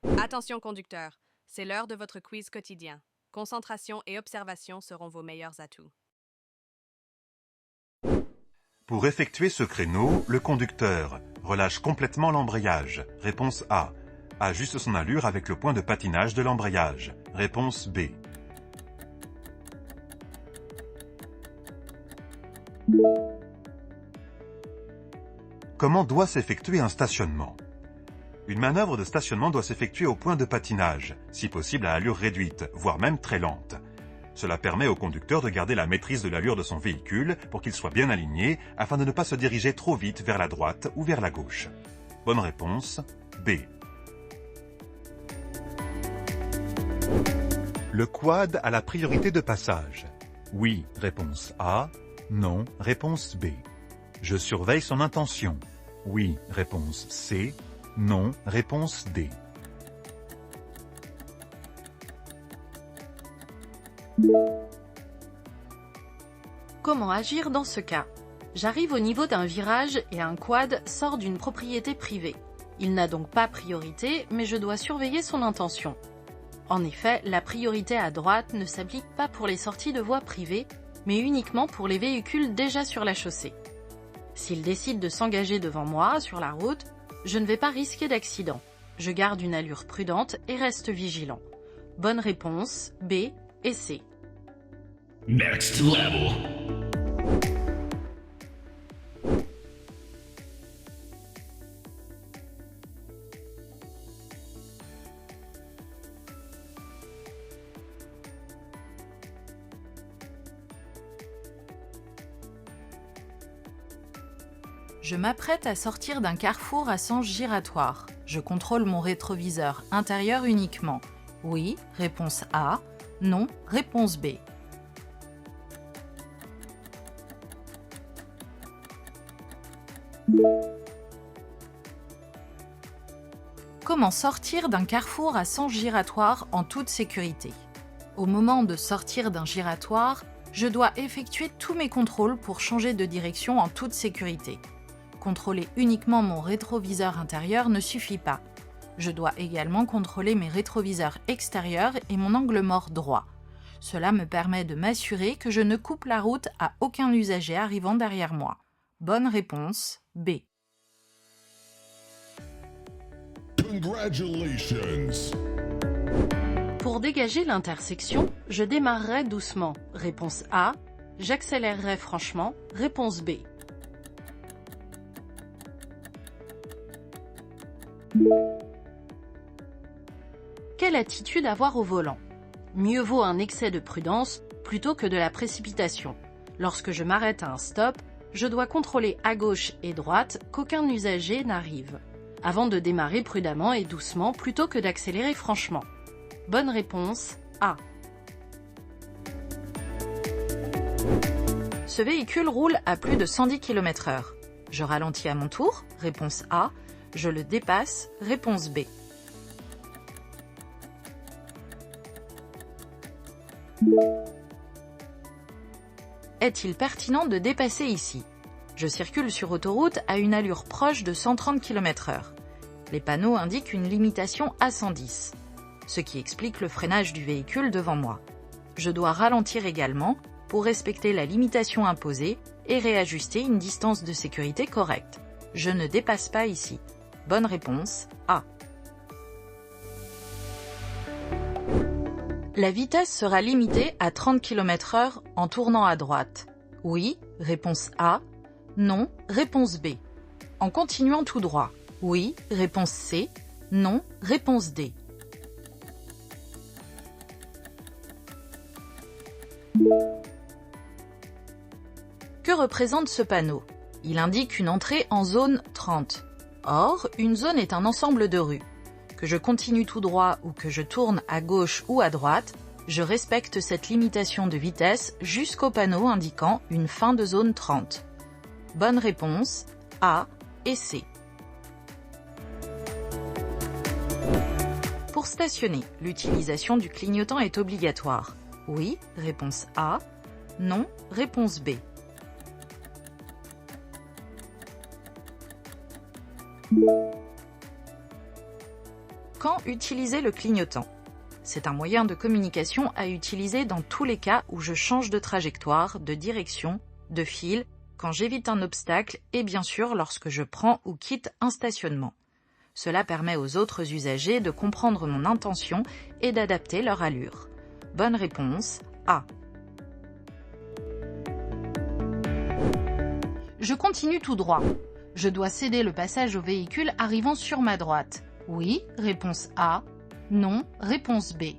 Attention conducteur, c'est l'heure de votre quiz quotidien. Concentration et observation seront vos meilleurs atouts. Pour effectuer ce créneau, le conducteur relâche complètement l'embrayage. Réponse A. Ajuste son allure avec le point de patinage de l'embrayage. Réponse B. Comment doit s'effectuer un stationnement? Une manœuvre de stationnement doit s'effectuer au point de patinage, si possible à allure réduite, voire même très lente. Cela permet au conducteur de garder la maîtrise de l'allure de son véhicule pour qu'il soit bien aligné afin de ne pas se diriger trop vite vers la droite ou vers la gauche. Bonne réponse, B. Le quad a la priorité de passage. Oui, réponse A. Non, réponse B. Je surveille son intention. Oui, réponse C. Non, réponse D. Comment agir dans ce cas? J'arrive au niveau d'un virage et un quad sort d'une propriété privée. Il n'a donc pas priorité, mais je dois surveiller son intention. En effet, la priorité à droite ne s'applique pas pour les sorties de voies privées, mais uniquement pour les véhicules déjà sur la chaussée. S'il décide de s'engager devant moi, sur la route, je ne vais pas risquer d'accident. Je garde une allure prudente et reste vigilant. Bonne réponse, B et C. Next level. Je m'apprête à sortir d'un carrefour à sens giratoire. Je contrôle mon rétroviseur intérieur uniquement. Oui, réponse A. Non, réponse B. Comment sortir d'un carrefour à sens giratoire en toute sécurité? Au moment de sortir d'un giratoire, je dois effectuer tous mes contrôles pour changer de direction en toute sécurité. Contrôler uniquement mon rétroviseur intérieur ne suffit pas. Je dois également contrôler mes rétroviseurs extérieurs et mon angle mort droit. Cela me permet de m'assurer que je ne coupe la route à aucun usager arrivant derrière moi. Bonne réponse, B. Congratulations. Pour dégager l'intersection, je démarrerai doucement. Réponse A. J'accélérerai franchement. Réponse B. Quelle attitude avoir au volant? Mieux vaut un excès de prudence plutôt que de la précipitation. Lorsque je m'arrête à un stop, je dois contrôler à gauche et droite qu'aucun usager n'arrive, avant de démarrer prudemment et doucement plutôt que d'accélérer franchement. Bonne réponse, A. Ce véhicule roule à plus de 110 km/h. Je ralentis à mon tour, réponse A. Je le dépasse, réponse B. Est-il pertinent de dépasser ici? Je circule sur autoroute à une allure proche de 130 km/h. Les panneaux indiquent une limitation à 110, ce qui explique le freinage du véhicule devant moi. Je dois ralentir également pour respecter la limitation imposée et réajuster une distance de sécurité correcte. Je ne dépasse pas ici. Bonne réponse, A. La vitesse sera limitée à 30 km/h en tournant à droite. Oui, réponse A. Non, réponse B. En continuant tout droit. Oui, réponse C. Non, réponse D. Que représente ce panneau? Il indique une entrée en zone 30. Or, une zone est un ensemble de rues. Que je continue tout droit ou que je tourne à gauche ou à droite, je respecte cette limitation de vitesse jusqu'au panneau indiquant une fin de zone 30. Bonne réponse, A et C. Pour stationner, l'utilisation du clignotant est obligatoire. Oui, réponse A. Non, réponse B. Quand utiliser le clignotant? C'est un moyen de communication à utiliser dans tous les cas où je change de trajectoire, de direction, de fil, quand j'évite un obstacle et bien sûr lorsque je prends ou quitte un stationnement. Cela permet aux autres usagers de comprendre mon intention et d'adapter leur allure. Bonne réponse A. Je continue tout droit. Je dois céder le passage au véhicule arrivant sur ma droite. Oui, réponse A. Non, réponse B.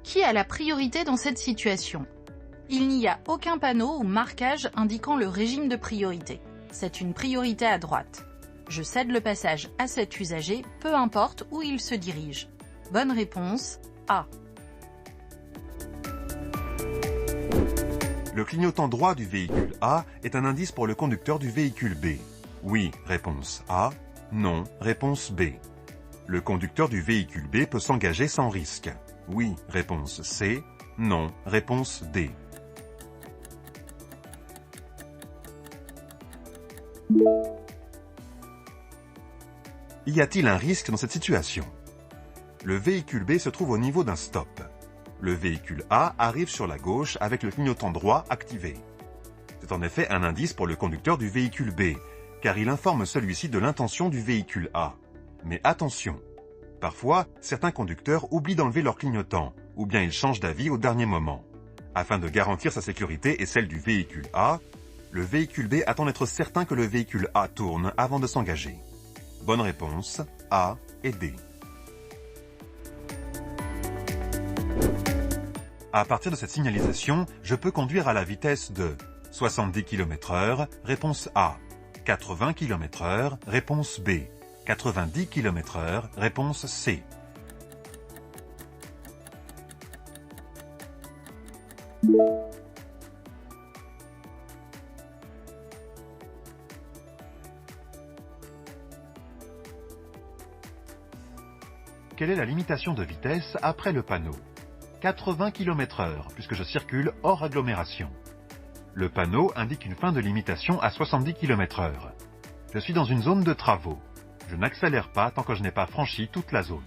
Qui a la priorité dans cette situation? Il n'y a aucun panneau ou marquage indiquant le régime de priorité. C'est une priorité à droite. Je cède le passage à cet usager, peu importe où il se dirige. Bonne réponse A. Le clignotant droit du véhicule A est un indice pour le conducteur du véhicule B. Oui, réponse A. Non, réponse B. Le conducteur du véhicule B peut s'engager sans risque. Oui, réponse C. Non, réponse D. Y a-t-il un risque dans cette situation? Le véhicule B se trouve au niveau d'un stop. Le véhicule A arrive sur la gauche avec le clignotant droit activé. C'est en effet un indice pour le conducteur du véhicule B, car il informe celui-ci de l'intention du véhicule A. Mais attention, parfois, certains conducteurs oublient d'enlever leur clignotant, ou bien ils changent d'avis au dernier moment. Afin de garantir sa sécurité et celle du véhicule A, le véhicule B attend d'être certain que le véhicule A tourne avant de s'engager. Bonne réponse, A et D. À partir de cette signalisation, je peux conduire à la vitesse de 70 km/h, réponse A, 80 km/h, réponse B, 90 km/h, réponse C. Quelle est la limitation de vitesse après le panneau? 80 km/h, puisque je circule hors agglomération. Le panneau indique une fin de limitation à 70 km/h. Je suis dans une zone de travaux. Je n'accélère pas tant que je n'ai pas franchi toute la zone.